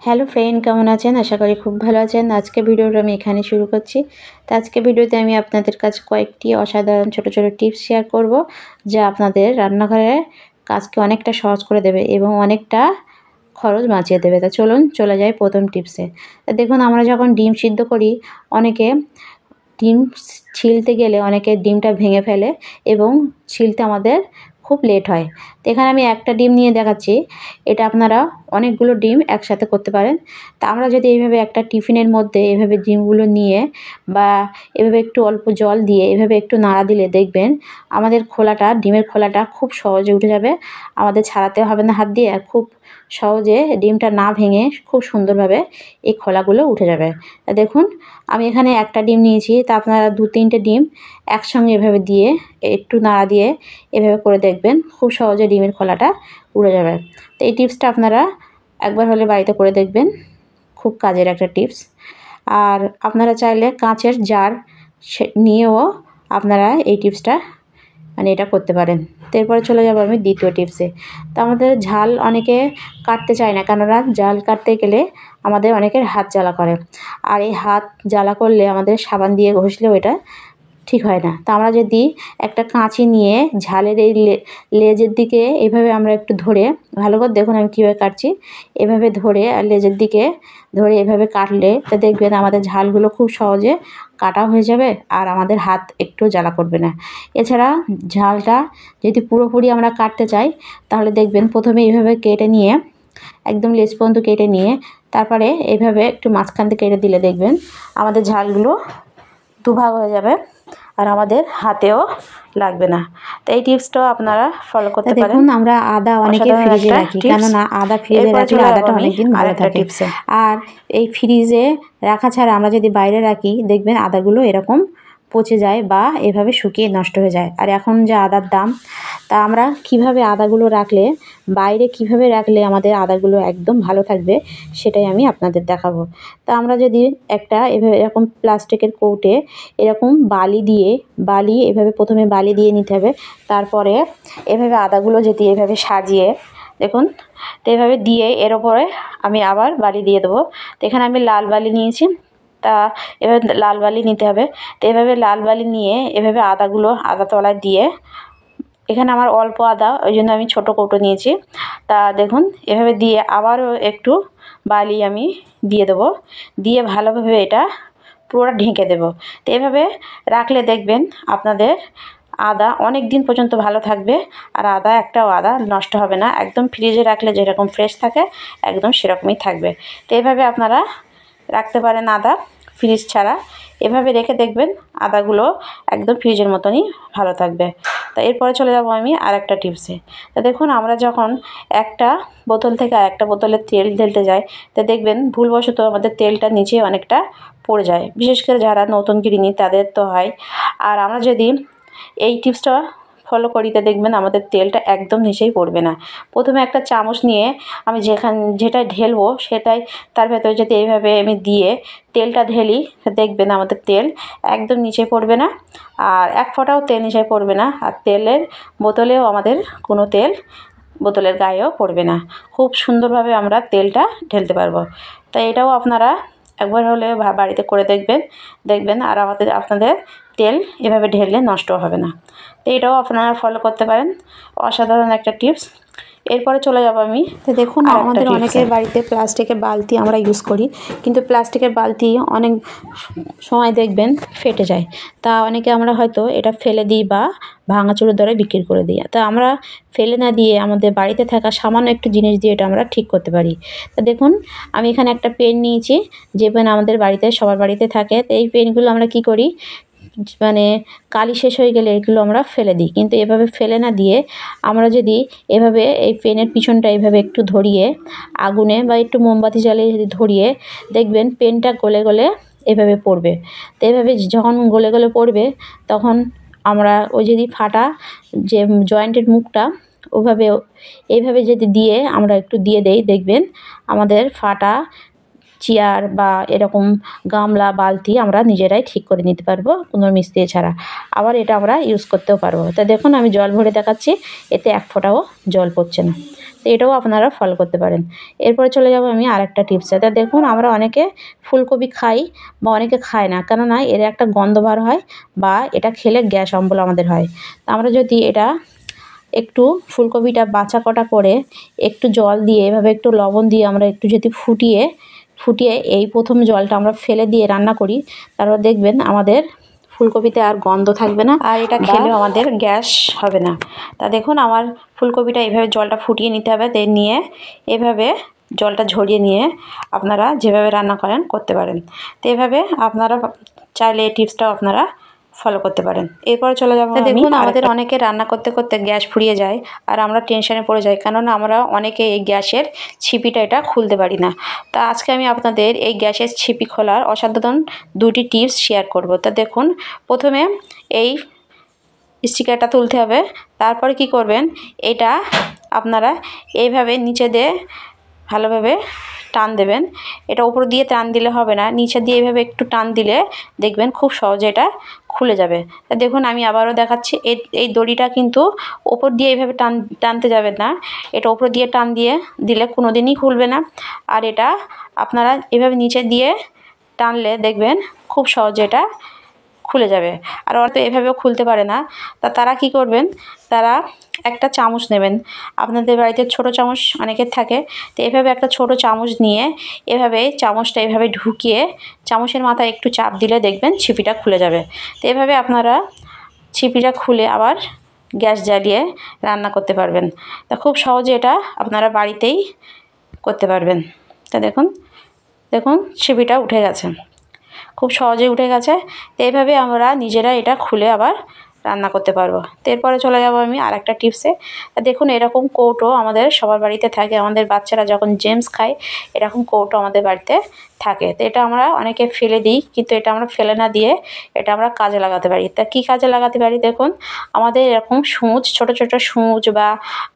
Hello friend, কেমন আছেন? আশা করি খুব ভালো আছেন। আজকে ভিডিওটা আমি এখানে শুরু করছি। তো আজকে ভিডিওতে আমি আপনাদের কাছে কয়েকটি অসাধারণ ছোট ছোট টিপস শেয়ার করব, যা আপনাদের রান্নাঘরের কাজকে অনেকটা সহজ করে দেবে এবং অনেকটা খরচ বাঁচিয়ে দেবে। তা চলুন চলে যাই প্রথম টিপসে। তা দেখুন, আমরা যখন ডিম সিদ্ধ করি, অনেকে ডিম ছিলতে গেলে অনেকে ডিমটা ভেঙে ফেলে এবং ছিলতে আমাদের খুব লেট হয়। তো এখানে আমি একটা ডিম নিয়ে দেখাচ্ছি। এটা আপনারা অনেকগুলো ডিম একসাথে করতে পারেন। তা আমরা যদি এইভাবে একটা টিফিনের মধ্যে এভাবে ডিমগুলো নিয়ে বা এভাবে একটু অল্প জল দিয়ে এভাবে একটু নাড়া দিলে দেখবেন আমাদের খোলাটা, ডিমের খোলাটা খুব সহজে উঠে যাবে। আমাদের ছাড়াতে হবে না হাত দিয়ে, আর খুব সহজে ডিমটা না ভেঙে খুব সুন্দরভাবে এই খোলাগুলো উঠে যাবে। তা দেখুন, আমি এখানে একটা ডিম নিয়েছি। তা আপনারা 2-3টে ডিম একসঙ্গে এভাবে দিয়ে একটু নাড়া দিয়ে এভাবে করে দেখবেন খুব সহজে ডিমের খোলাটা উড়ে যাবে। তো এই টিপসটা আপনারা একবার হলে বাড়িতে করে দেখবেন, খুব কাজের একটা টিপস। আর আপনারা চাইলে কাঁচের জার নিয়েও আপনারা এই টিপসটা এটা করতে পারেন। তো এরপরে চলে যাব আমি দ্বিতীয় টিপসে। তো আমাদের ঝাল অনেকে কাটতে চায় না, কেননা ঝাল কাটতে গেলে আমাদের অনেকের হাত জ্বালা করে। আর এই হাত জ্বালা করলে আমাদের সাবান দিয়ে ঘষলেও এটা ঠিক হয় না। তো আমরা যদি একটা কাঁচি নিয়ে ঝালের এই লেজের দিকে এভাবে আমরা একটু ধরে, ভালো করে দেখুন আমি কীভাবে কাটছি, এভাবে ধরে আর লেজের দিকে ধরে এভাবে কাটলে তো দেখবেন আমাদের ঝালগুলো খুব সহজে কাটা হয়ে যাবে আর আমাদের হাত একটু জ্বালা করবে না। এছাড়া ঝালটা যদি পুরোপুরি আমরা কাটতে চাই, তাহলে দেখবেন প্রথমে এইভাবে কেটে নিয়ে একদম লেজ পর্যন্ত কেটে নিয়ে তারপরে এইভাবে একটু মাঝখান থেকে কেটে দিলে দেখবেন আমাদের ঝালগুলো দুভাগ হয়ে যাবে আর আমাদের হাতেও লাগবে না। তো এই টিপসটাও আপনারা ফলো করতে পারেন। দেখুন, আমরা আদা অনেকে ফ্রিজে রাখি, কেননা আদা ফ্রিজে রাখলে আদাটা অনেকদিন ভালো থাকে। আর এই ফ্রিজে রাখা ছাড়া আমরা যদি বাইরে রাখি, দেখবেন আদাগুলো এরকম পচে যায় বা এভাবে শুকিয়ে নষ্ট হয়ে যায়। আর এখন যে আদার দাম, তা আমরা কিভাবে আদাগুলো রাখলে, বাইরে কিভাবে রাখলে আমাদের আদাগুলো একদম ভালো থাকবে, সেটাই আমি আপনাদের দেখাবো। তা আমরা যদি একটা এভাবে এরকম প্লাস্টিকের কৌটে এরকম বালি এভাবে প্রথমে বালি দিয়ে নিতে হবে। তারপরে এভাবে আদাগুলো যদি এভাবে সাজিয়ে দেখুন, তো এভাবে দিয়ে এর ওপরে আমি আবার বালি দিয়ে দেবো। তো এখানে আমি লাল বালি নিয়েছি, তা এভাবে লাল বালি নিতে হবে। তো এভাবে লাল বালি নিয়ে এভাবে আদাগুলো আদা তলায় দিয়ে, এখানে আমার অল্প আদা, ওই জন্য আমি ছোটো কৌটো নিয়েছি। তা দেখুন এভাবে দিয়ে আবারও একটু বালি আমি দিয়ে দেবো, দিয়ে ভালোভাবে এটা পুরোটা ঢেকে দেবো। তো এভাবে রাখলে দেখবেন আপনাদের আদা অনেক দিন পর্যন্ত ভালো থাকবে আর একটাও আদা নষ্ট হবে না। একদম ফ্রিজে রাখলে যেরকম ফ্রেশ থাকে একদম সেরকমই থাকবে। তো এভাবে আপনারা রাখতে পারেন আদা ফ্রিজ ছাড়া। এভাবে রেখে দেখবেন আদাগুলো একদম ফ্রিজের মতনই ভালো থাকবে। তা এরপরে চলে যাব আমি আরেকটা টিপসে। তা দেখুন, আমরা যখন একটা বোতল থেকে আরেকটা বোতলে তেল ঢেলতে যাই, তো দেখবেন ভুলবশত আমাদের তেলটা নিচে অনেকটা পড়ে যায়। বিশেষ করে যারা নতুন গৃহিণী তাদের তো হয়। আর আমরা যদি এই টিপসটা ফলো করি, তো দেখবেন আমাদের তেলটা একদম নিচেই পড়বে না। প্রথমে একটা চামচ নিয়ে আমি যেটায় ঢেলবো সেটাই তার ভেতরে যদি এইভাবে আমি দিয়ে তেলটা ঢেলি, দেখবেন আমাদের তেল একদম নিচে পড়বে না আর এক ফোঁটাও তেল নিচে পড়বে না। আর তেলের বোতলেও আমাদের কোনো তেল বোতলের গায়েও পড়বে না। খুব সুন্দরভাবে আমরা তেলটা ঢেলতে পারবো। তাই এটাও আপনারা একবার হলে বাড়িতে করে দেখবেন আর আপনাদের তেল এভাবে ঢেললে নষ্ট হবে না। তো এটাও আপনারা ফলো করতে পারেন, অসাধারণ একটা টিপস। এরপরে চলে যাব আমি। তো দেখুন, আমাদের অনেকের বাড়িতে প্লাস্টিকের বালতি আমরা ইউজ করি, কিন্তু প্লাস্টিকের বালতি অনেক সময় দেখবেন ফেটে যায়। তা অনেকে আমরা হয়তো এটা ফেলে দিই বা ভাঙাচুরোর দরে বিক্রি করে দিই। তা আমরা ফেলে না দিয়ে আমাদের বাড়িতে থাকা সামান্য একটু জিনিস দিয়ে এটা আমরা ঠিক করতে পারি। তা দেখুন, আমি এখানে একটা পেন নিয়েছি, যে পেন আমাদের বাড়িতে সবার বাড়িতে থাকে। তো এই পেনগুলো আমরা কি করি, কালি শেষ হয়ে গেলে এগুলো আমরা ফেলে দিই, কিন্তু এভাবে ফেলে না দিয়ে আমরা যদি এভাবে এই পেনের পিছনটা এভাবে একটু ধরিয়ে আগুনে বা একটু মোমবাতি জ্বালিয়ে যদি ধরিয়ে, দেখবেন পেনটা গলে গলে এভাবে পড়বে। তো এভাবে যখন গলে গলে পড়বে, তখন আমরা ওই যদি ফাটা যে জয়েন্টের মুখটা এইভাবে যদি দিয়ে আমরা একটু দিয়ে দেই, দেখবেন আমাদের ফাটা চেয়ার বা এরকম গামলা, বালতি আমরা নিজেরাই ঠিক করে নিতে পারবো কোনো মিস্ত্রি ছাড়া। আবার এটা আমরা ইউজ করতেও পারবো। তা দেখুন, আমি জল ভরে দেখাচ্ছি, এতে এক ফোঁটাও জল পড়ছে না। তো এটাও আপনারা ফলো করতে পারেন। এরপরে চলে যাব আমি আরেকটা টিপসে। তা দেখুন আমরা অনেকে ফুলকপি খাই বা অনেকে খায় না, কেননা এর একটা গন্ধ বার হয় বা এটা খেলে গ্যাস অম্বল আমাদের হয়। তা আমরা যদি এটা একটু ফুলকপিটা বাছা কটা করে একটু জল দিয়ে এভাবে একটু লবণ দিয়ে আমরা একটু যদি ফুটিয়ে এই প্রথম জলটা আমরা ফেলে দিয়ে রান্না করি, তারপর দেখবেন আমাদের ফুলকপিতে আর গন্ধ থাকবে না, আর এটা খেলেও আমাদের গ্যাস হবে না। তা দেখুন আমার ফুলকপিটা এইভাবে জলটা ফুটিয়ে নিতে হবে, নিয়ে এভাবে জলটা ঝরিয়ে নিয়ে আপনারা যেভাবে রান্না করেন করতে পারেন। তো এভাবে আপনারা চাইলে এই টিপসটাও আপনারা ফলো করতে পারেন। এরপরে চলে যাবো দেখুন আমাদের অনেকে রান্না করতে করতে গ্যাস ফুরিয়ে যায় আর আমরা টেনশনে পড়ে যাই, কেননা আমরা অনেকে এই গ্যাসের ছিপিটা এটা খুলতে পারি না। তা আজকে আমি আপনাদের এই গ্যাসের ছিপি খোলার অসাধারণ দুটি টিপস শেয়ার করব। তা দেখুন প্রথমে এই স্টিকারটা তুলতে হবে, তারপরে কি করবেন এটা আপনারা এইভাবে নিচে দিয়ে ভালোভাবে টান দেবেন। এটা উপর দিয়ে টান দিলে হবে না, নিচে দিয়ে এইভাবে একটু টান দিলে দেখবেন খুব সহজে এটা খুলে যাবে। তা দেখুন আমি আবারও দেখাচ্ছি, এই দড়িটা কিন্তু ওপর দিয়ে এইভাবে টানতে যাবেন না, এটা ওপর দিয়ে টান দিলে কোনো দিনই খুলবে না। আর এটা আপনারা এভাবে নিচে দিয়ে টানলে দেখবেন খুব সহজে এটা খুলে যাবে। আর অল্প এভাবেও খুলতে পারে না, তারা কি করবেন, তারা একটা চামচ নেবেন, আপনাদের বাড়িতে ছোট চামচ অনেকের থাকে, তো এভাবে একটা ছোট চামচ নিয়ে এভাবে চামচটা এভাবে ঢুকিয়ে চামচের মাথায় একটু চাপ দিলে দেখবেন ছিপিটা খুলে যাবে। তো এভাবে আপনারা ছিপিটা খুলে আবার গ্যাস জ্বালিয়ে রান্না করতে পারবেন। তা খুব সহজে এটা আপনারা বাড়িতেই করতে পারবেন। তা দেখুন ছিপিটা উঠে গেছে, খুব সহজেই উঠে গেছে। তো এইভাবে আমরা নিজেরা এটা খুলে আবার রান্না করতে পারবো। তো এরপরে চলে যাব আমি আরেকটা টিপসে। দেখুন এরকম কৌটো আমাদের সবার বাড়িতে থাকে, আমাদের বাচ্চারা যখন জেমস খায় এরকম কৌটো আমাদের বাড়িতে থাকে। তো এটা আমরা অনেকে ফেলে দিই, কিন্তু এটা আমরা ফেলে না দিয়ে এটা আমরা কাজে লাগাতে পারি। তা কী কাজে লাগাতে পারি দেখুন, আমাদের এরকম সূচ ছোট ছোট সূচ বা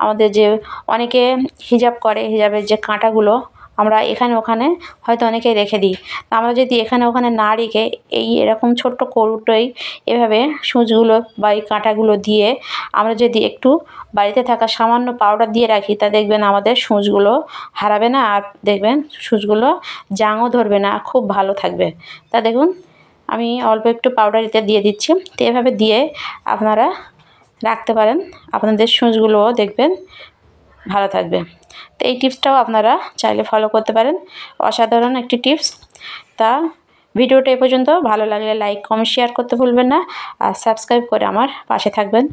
আমাদের যে অনেকে হিজাব করে, হিজাবের যে কাঁটাগুলো আমরা এখানে ওখানে হয়তো অনেকে রেখে দিই। আমরা যদি এখানে ওখানে না রেখে এরকম ছোট্ট কৌটোয় এভাবে সূচগুলো বা এই কাঁটাগুলো দিয়ে আমরা যদি একটু বাড়িতে থাকা সামান্য পাউডার দিয়ে রাখি, তা দেখবেন আমাদের সূচগুলো হারাবে না, আর দেখবেন সূচগুলো জাংও ধরবে না, খুব ভালো থাকবে। তা দেখুন আমি অল্প একটু পাউডার এতে দিয়ে দিচ্ছি। তো এভাবে দিয়ে আপনারা রাখতে পারেন, আপনাদের সূচগুলোও দেখবেন ভালো থাকবে। তো এই টিপসটাও আপনারা চাইলে ফলো করতে পারেন, অসাধারণ একটি টিপস। তা ভিডিওটা এ পর্যন্ত, ভালো লাগলে লাইক কমেন্ট শেয়ার করতে ভুলবেন না, আর সাবস্ক্রাইব করে আমার পাশে থাকবেন।